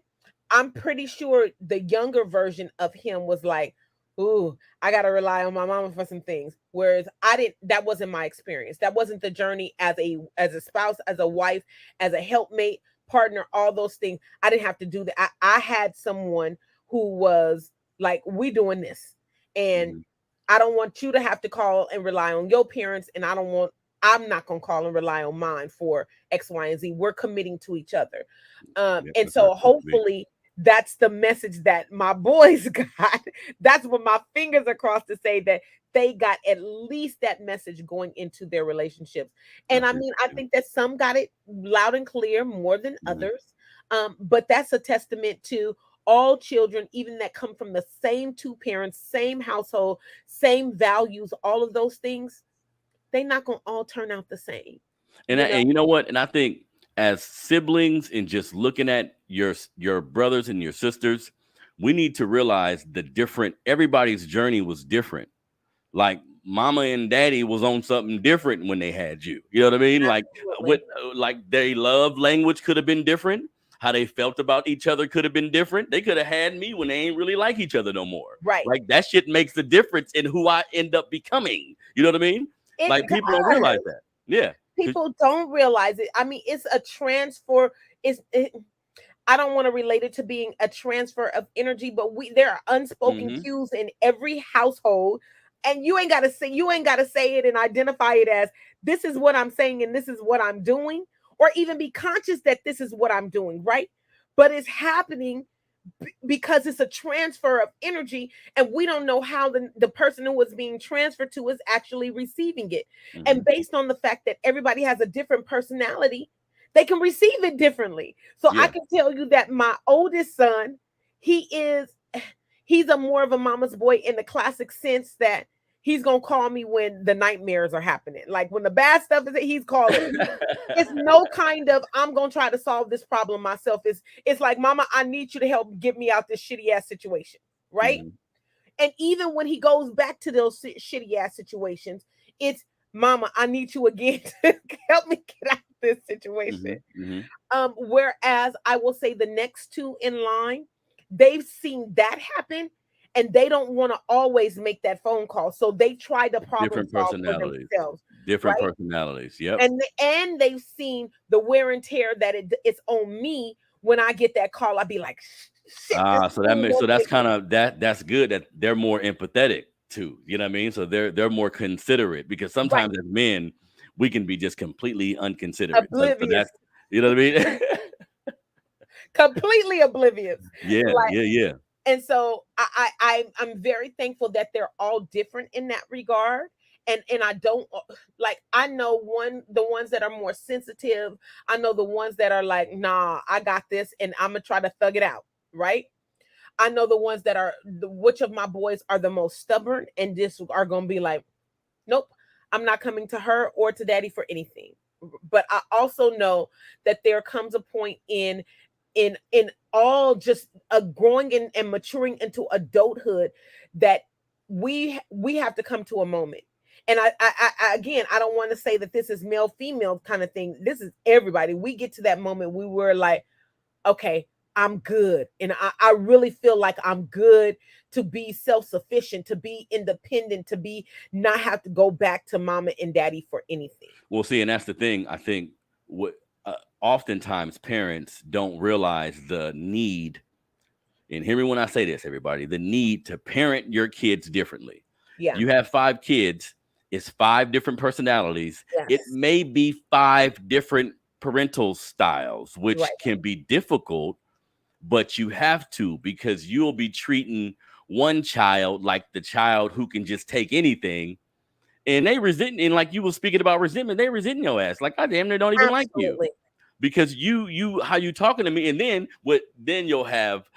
I'm pretty sure the younger version of him was like, ooh, I gotta rely on my mama for some things. Whereas I didn't, that wasn't my experience. That wasn't the journey as a spouse, as a wife, as a helpmate, partner, all those things. I didn't have to do that. I had someone who was like, we doing this. And Mm-hmm. I don't want you to have to call and rely on your parents, and I'm not gonna call and rely on mine for X, Y, and Z. We're committing to each other. Yep, And that's how so it's supposed to be. hopefully that's the message that my boys got. That's what my fingers are crossed to say, that they got at least that message going into their relationships. I And I think mean, I so too. think that some got it loud and clear more than Mm-hmm. others. But that's a testament to all children, even that come from the same two parents, same household, same values, all of those things, they not gonna all turn out the same. You know, And you know what? And I think as siblings and just looking at your brothers and your sisters, we need to realize the different. Everybody's journey was different. Like mama and daddy was on something different when they had you. You know what I mean? Like absolutely. what like their love language could have been different. How they felt about each other could have been different. They could have had me when they ain't really like each other no more. Right. Like that shit makes the difference in who I end up becoming. You know what I mean? It Like people don't realize does. that. Yeah. 'Cause- People don't realize it. I mean, it's a transfer. I don't want to relate it to being a transfer of energy, but there are unspoken Mhm. cues in every household, and you ain't got to say it and identify it as, this is what I'm saying and this is what I'm doing, or even be conscious that this is what I'm doing, right? But it's happening because it's a transfer of energy, and we don't know how the person who was being transferred to is actually receiving it. And Mhm. based on the fact that everybody has a different personality, they can receive it differently. So I Yeah. can tell you that my oldest son, he is he's a more of a mama's boy in the classic sense that he's gonna call me when the nightmares are happening. Like when the bad stuff is, he's calling me. It's no kind of, I'm gonna try to solve this problem myself. It's like, mama, I need you to help get me out this shitty ass situation, right? Mhm. And even when he goes back to those shitty ass situations, it's, mama, I need you again to help me get out this situation. Mhm. Mhm. Whereas I will say the next two in line, they've seen that happen, and they don't want to always make that phone call. So they try to problem Different solve for personalities. themselves, Different right? personalities. Yep. And they've seen the wear and tear that it's on me when I get that call. I'd be like, shit, this Ah, is so that going makes on so that's again. kind of that's good that they're more empathetic too. You know what I mean? So they're more considerate because Right. sometimes as men we can be just completely unconsiderate. So Oblivious. that's you know what I mean? Completely oblivious. Yeah, Like, yeah, yeah. and so I'm very thankful that they're all different in that regard. And I don't, like, I know the ones that are more sensitive. I know the ones that are like, nah, I got this and I'm gonna try to thug it out, right? I know the ones that are which of my boys are the most stubborn and just are gonna be like, nope, I'm not coming to her or to daddy for anything. But I also know that there comes a point in all just a growing and maturing into adulthood that we have to come to a moment. And I again, I don't want to say that this is male female kind of thing. This is everybody. We get to that moment we were like, okay, I'm good. And I really feel like I'm good to be self-sufficient, to be independent, to be not have to go back to mama and daddy for anything. Well, see, and that's the thing. I think what oftentimes parents don't realize the need, and hear me when I say this, everybody, the need to parent your kids differently. Yeah. You have 5 kids. it's 5 different personalities. It Yes. may be 5 different parental styles, which Right. can be difficult, but you have to, because you'll be treating one child like the child who can just take anything, and they resent, and like you were speaking about resentment, they resent your ass. Like, I damn near don't even like you Absolutely. because you how you talking to me. And then you'll have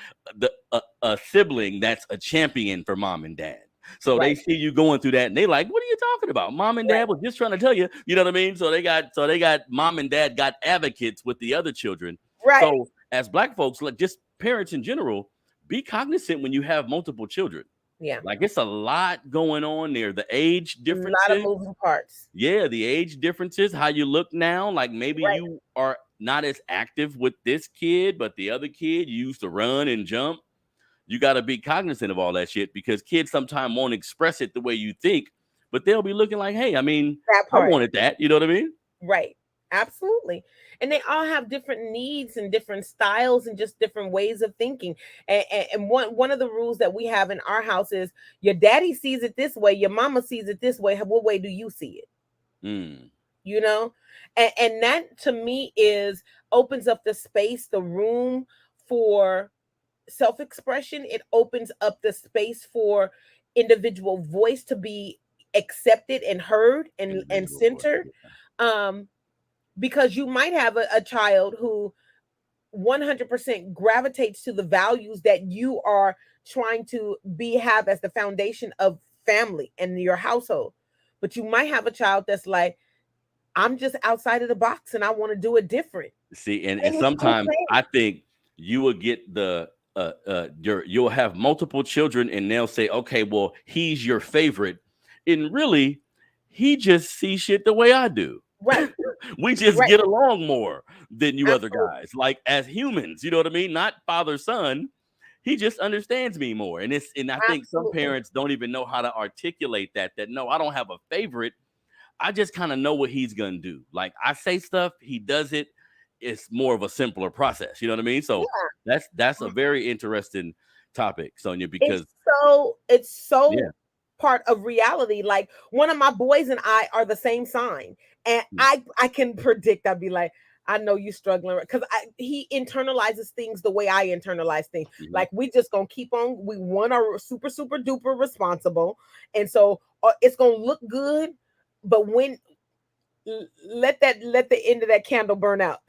a sibling that's a champion for mom and dad. So they Right. see you going through that and they like, what are you talking about? Mom and Right. dad was just trying to tell you, you know what I mean? So they got mom and dad got advocates with the other children. Right. So as Black folks, like just parents in general, be cognizant when you have multiple children. Yeah. Like, it's a lot going on there. The age A lot of differences. moving parts. Yeah, the age differences, how you look now. Like, maybe Right. you are not as active with this kid, but the other kid you used to run and jump. You got to be cognizant of all that shit, because kids sometimes won't express it the way you think, but they'll be looking like, hey, I mean, That I part. wanted that. You know what I mean? Right. Absolutely. And they all have different needs and different styles and just different ways of thinking. And one of the rules that we have in our house is your daddy sees it this way, your mama sees it this way. What way do you see it? Mm. You know? And that to me opens up the space, the room for self-expression. It opens up the space for individual voice to be accepted and heard and Individual voice, centered. yeah. Because you might have a child who 100% gravitates to the values that you are trying to have as the foundation of family and your household. But you might have a child that's like, I'm just outside of the box and I want to do it different. See, and And it's sometimes okay. I think you will get you'll have multiple children and they'll say, okay, well, he's your favorite. And really, he just sees shit the way I do. Right. We just Right. get along more than you Absolutely. other guys, like as humans, you know what I mean? Not father, son. He just understands me more. And I think some Absolutely. parents don't even know how to articulate that no, I don't have a favorite. I just kind of know what he's gonna do. Like, I say stuff, he does it. It's more of a simpler process. You know what I mean? So Yeah. that's a very interesting topic, Sonia, because it's so yeah. part of reality. Like, one of my boys and I are the same sign, and I can predict. I'd be like, I know you struggling, because he internalizes things the way I internalize things. Mhm. Like, we just gonna keep on. We one are super duper responsible, and so it's gonna look good. But when let the end of that candle burn out.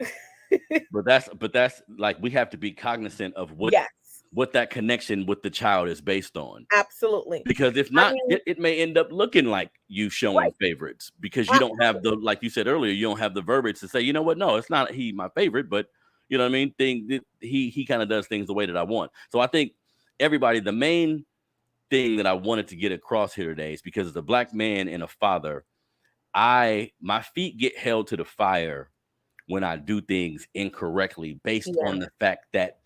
But that's like, we have to be cognizant of Yes, what that connection with the child is based on. absolutely. Because if not, it may end up looking like you showing Right. favorites, because you don't have the, like you said earlier, you don't have the verbiage to say, you know what, no, it's not he my favorite, but you know what I mean, he kind of does things the way that I want. So I think everybody, the main thing that I wanted to get across here today is, because as a Black man and a father, my feet get held to the fire when I do things incorrectly, based on the fact that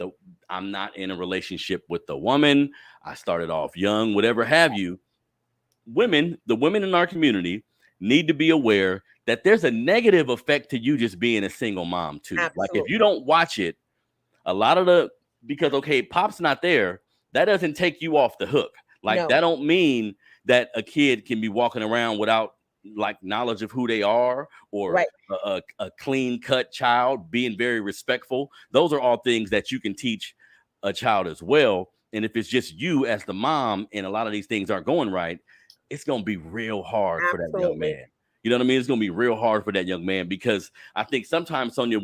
I'm not in a relationship with the woman. I started off young, whatever have you. The women in our community need to be aware that there's a negative effect to you just being a single mom too. Absolutely. Like, if you don't watch it, a lot of because okay, pop's not there, that doesn't take you off the hook. Like, that don't mean that a kid can be walking around without like knowledge of who they are, or a clean cut child being very respectful. Those are all things that you can teach a child as well. And if it's just you as the mom and a lot of these things aren't going right, it's going to be real hard for that young man. You know what I mean? It's going to be real hard for that young man, because I think sometimes, Sonia,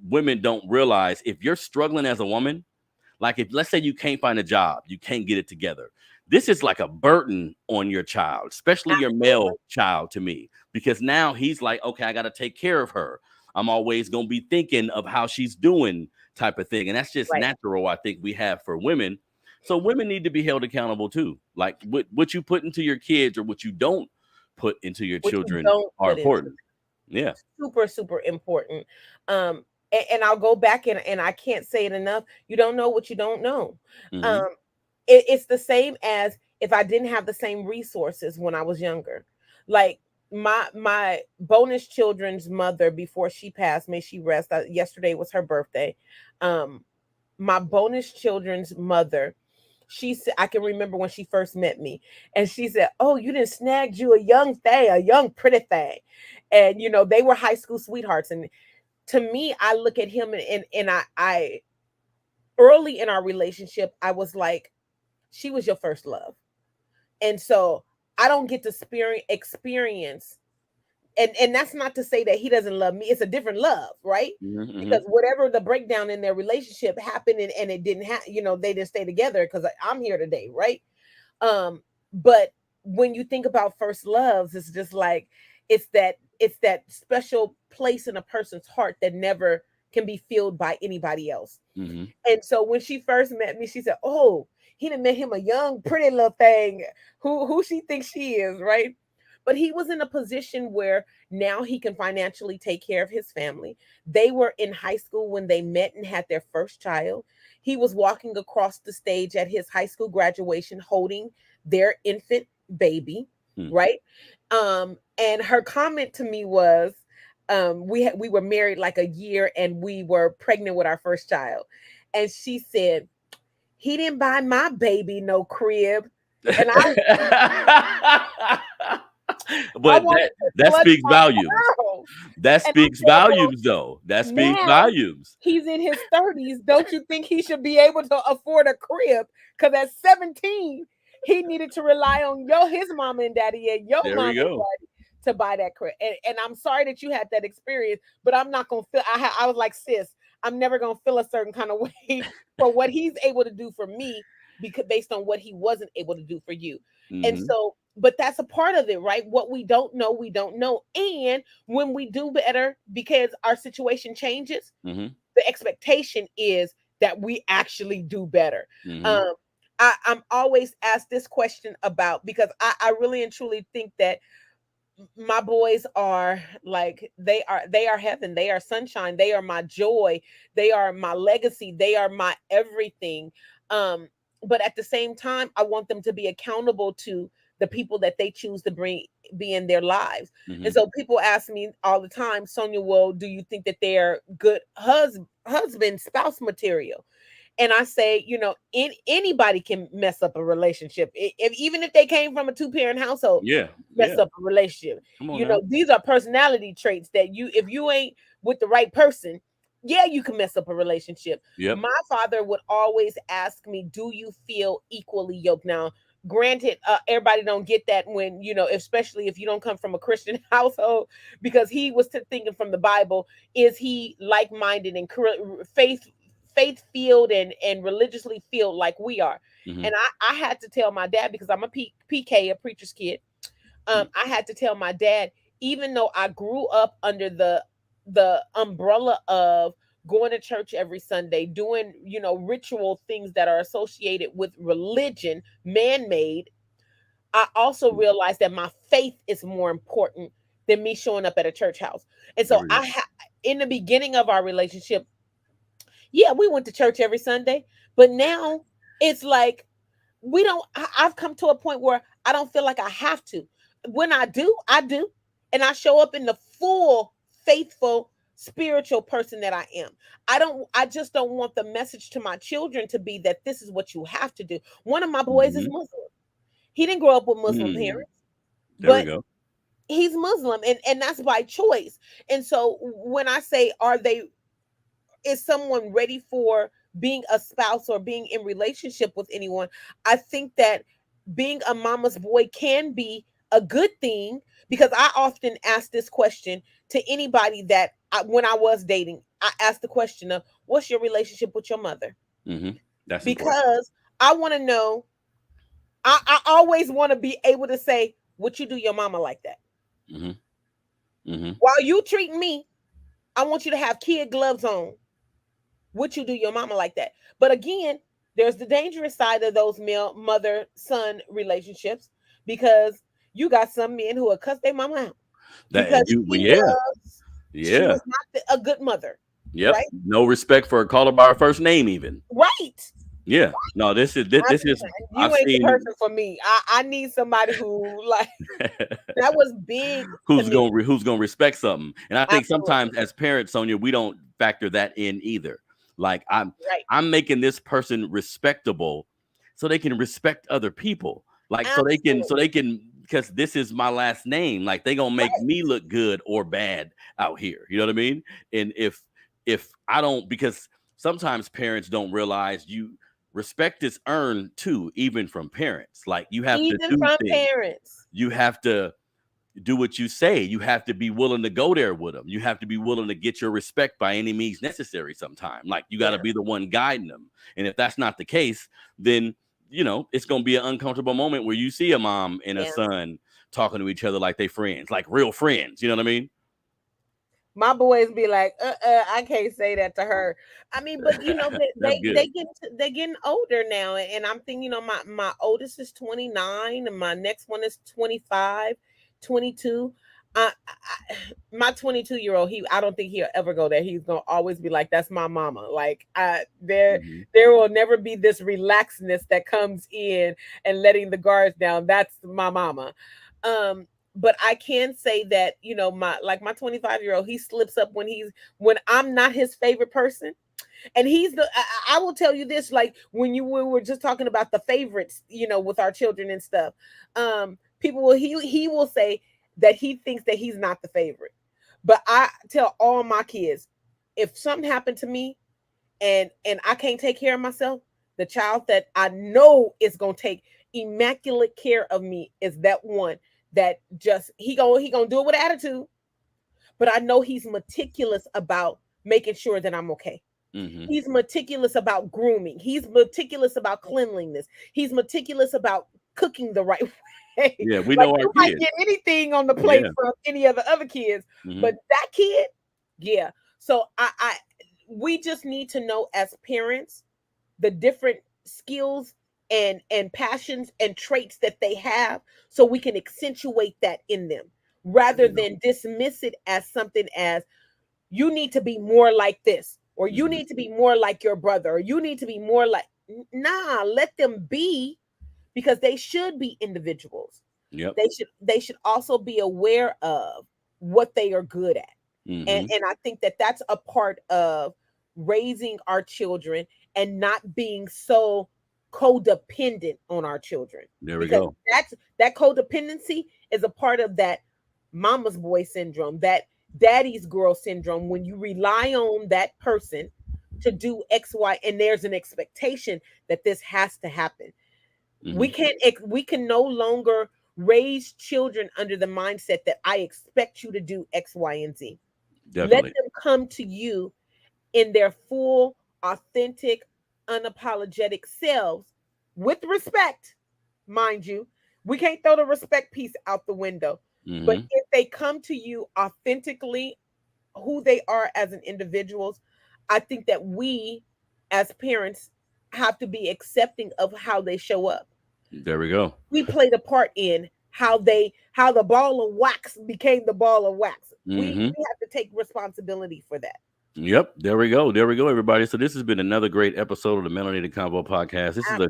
women don't realize, if you're struggling as a woman, like, if let's say you can't find a job, you can't get it together, this is like a burden on your child, especially your male child, to me, because now he's like, okay, I got to take care of her. I'm always going to be thinking of how she's doing, type of thing. And that's just natural, I think, we have for women. So women need to be held accountable too. Like, what you put into your kids or what you don't put into your children are important. Yeah. Super important. And I'll go back and I can't say it enough. You don't know what you don't know. Mm-hmm. It's the same as if I didn't have the same resources when I was younger. Like, my bonus children's mother, before she passed, may she rest. Yesterday was her birthday. My bonus children's mother, she said, I can remember when she first met me, and she said, "Oh, you didn't snag you a young thing, a young pretty thing," and they were high school sweethearts. And to me, I look at him, and I early in our relationship, I was like, she was your first love, and so I don't get to experience. And that's not to say that he doesn't love me. It's a different love, right? Mm-hmm. Because whatever the breakdown in their relationship happened, and it didn't they didn't stay together, because I'm here today, right? But when you think about first loves, it's just like it's that special place in a person's heart that never can be filled by anybody else. Mm-hmm. And so when she first met me, she said, "Oh, he done met him a young, pretty little thing. Who she thinks she is, right?" But he was in a position where now he can financially take care of his family. They were in high school when they met and had their first child. He was walking across the stage at his high school graduation holding their infant baby, right? And her comment to me was, we were married like a year and we were pregnant with our first child. And she said, "He didn't buy my baby no crib." And But that speaks volumes. That speaks volumes, though. That speaks volumes. He's in his 30s. Don't you think he should be able to afford a crib? Because at 17, he needed to rely on his mama and daddy and your mama and daddy to buy that crib. And I'm sorry that you had that experience, but I'm not gonna feel. I was like, sis, I'm never gonna feel a certain kind of way for what he's able to do for me, because based on what he wasn't able to do for you. Mm-hmm. And so, but that's a part of it, right? What we don't know, we don't know. And when we do better, because our situation changes, the expectation is that we actually do better. I'm always asked this question about, because I really and truly think that my boys are like, they are heaven. They are sunshine. They are my joy. They are my legacy. They are my everything. But at the same time, I want them to be accountable to the people that they choose to be in their lives. And so people ask me all the time, "Sonia, well, do you think that they're good husband, spouse material?" And I say, anybody can mess up a relationship. Even if they came from a 2-parent household, mess up a relationship. These are personality traits that if you ain't with the right person, you can mess up a relationship. My father would always ask me, "Do you feel equally yoked?" Now, granted, everybody don't get that when, especially if you don't come from a Christian household, because he was thinking from the Bible. Is he like-minded and faith-filled and religiously filled like we are? And I had to tell my dad, because I'm a PK, a preacher's kid. I had to tell my dad, even though I grew up under the umbrella of going to church every Sunday, doing, ritual things that are associated with religion, man-made, I also realized that my faith is more important than me showing up at a church house. And so in the beginning of our relationship, we went to church every Sunday, but now it's like I've come to a point where I don't feel like I have to. When I do, and I show up in the full, faithful, spiritual person that I am. I just don't want the message to my children to be that this is what you have to do. One of my boys is Muslim. He didn't grow up with Muslim parents, but he's Muslim, and that's by choice. And so when I say, is someone ready for being a spouse or being in relationship with anyone, I think that being a mama's boy can be a good thing, because I often ask this question to anybody that when I was dating, I asked the question of, "What's your relationship with your mother?" That's because important. I want to know. I always want to be able to say, "Would you do your mama like that?" While you treat me, I want you to have kid gloves on. Would you do your mama like that? But again, there's the dangerous side of those mother-son relationships, because you got some men who will cuss their mama out because she was not a good mother. Right? No respect for her, call her by her first name, even. Right. Yeah. No, this is. You ain't the person for me. I need somebody who that was big. Who's gonna respect something? And I think sometimes as parents, Sonia, we don't factor that in either. Like I'm making this person respectable so they can respect other people. Like so Absolutely. they can because this is my last name. Like they gonna make me look good or bad out here. You know what I mean? And if I don't, because sometimes parents don't realize you respect is earned too, even from parents. Like you have to Even do from things. parents. You have to do what you say. You have to be willing to go there with them. You have to be willing to get your respect by any means necessary sometime. Like you got to be the one guiding them. And if that's not the case, then, you know, it's going to be an uncomfortable moment where you see a mom and a son talking to each other like they friends, like real friends. You know what I mean? My boys be like, I can't say that to her. I mean, but you know, they're getting older now, and I'm thinking, you know, my oldest is 29, and my next one is 25, 22. My 22-year-old, I don't think he'll ever go there. He's gonna always be like, "That's my mama." Like, there will never be this relaxedness that comes in and letting the guards down. That's my mama. But I can say that, you know, my 25-year-old, he slips up when I'm not his favorite person. And I will tell you this, like when we were just talking about the favorites, you know, with our children and stuff. He will say that he thinks that he's not the favorite. But I tell all my kids, if something happened to me and I can't take care of myself, the child that I know is gonna take immaculate care of me is that one that just he gonna do it with attitude, but I know he's meticulous about making sure that I'm okay. He's meticulous about grooming. He's meticulous about cleanliness. He's meticulous about cooking the right way. Yeah, we like know our you kids. might get anything on the plate from any of the other kids, but that kid, yeah. So we just need to know as parents the different skills and passions and traits that they have, so we can accentuate that in them rather than dismiss it as something as you need to be more like this, or you need to be more like your brother, or you need to be more like, nah, let them be, because they should be individuals. They should also be aware of what they are good at. And I think that that's a part of raising our children and not being so codependent on our children. There we Because go. that codependency is a part of that mama's boy syndrome, that daddy's girl syndrome, when you rely on that person to do X, Y, and there's an expectation that this has to happen. We can no longer raise children under the mindset that I expect you to do X, Y, and Z. Let them come to you in their full, authentic, unapologetic selves with respect, mind you. We can't throw the respect piece out the window. But if they come to you authentically, who they are as an individuals, I think that we as parents have to be accepting of how they show up. There we go. We played a part in how the ball of wax became the ball of wax. We have to take responsibility for that. Yep, there we go, everybody. So this has been another great episode of the Melanated Convo podcast. This is a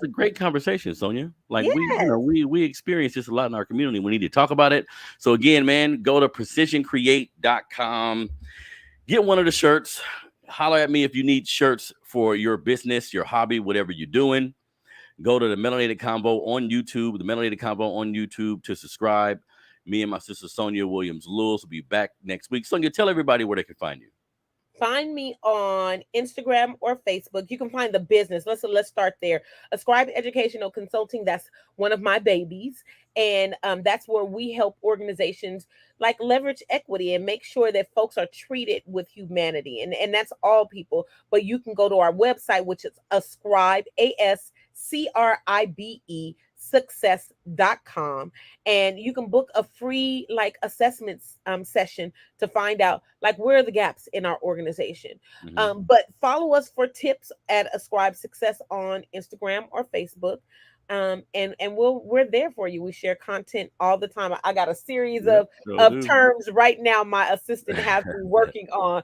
great conversation, Sonia. Like we experience this a lot in our community. We need to talk about it. So again, man, go to precisioncreate.com, get one of the shirts. Holler at me if you need shirts for your business, your hobby, whatever you're doing. Go to the Melanated Convo on YouTube, the Melanated Convo on YouTube to subscribe. Me and my sister Sonia Williams-Lewis will be back next week. Sonia, tell everybody where they can find you. Find me on Instagram or Facebook. You can find the business. Let's start there. Ascribe Educational Consulting. That's one of my babies. And that's where we help organizations like leverage equity and make sure that folks are treated with humanity. And that's all people. But you can go to our website, which is Ascribe, ASCRIBE, success.com, and you can book a free assessment session to find out where are the gaps in our organization. But follow us for tips at Ascribe Success on Instagram or Facebook. And we're there for you. We share content all the time. I got a series of terms right now my assistant has been working on,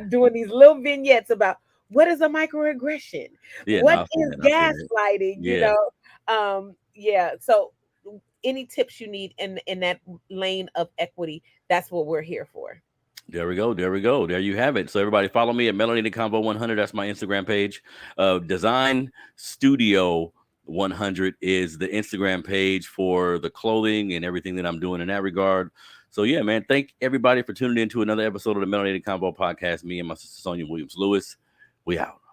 doing these little vignettes about what is a microaggression, what is gaslighting, you know. So any tips you need in that lane of equity, that's what we're here for. There we go. There you have it. So everybody follow me at Melanated Convo 100. That's my Instagram page. Design Studio 100 is the Instagram page for the clothing and everything that I'm doing in that regard. So yeah, man, thank everybody for tuning in to another episode of the Melanated Convo podcast. Me and my sister Sonia Williams Lewis. We out.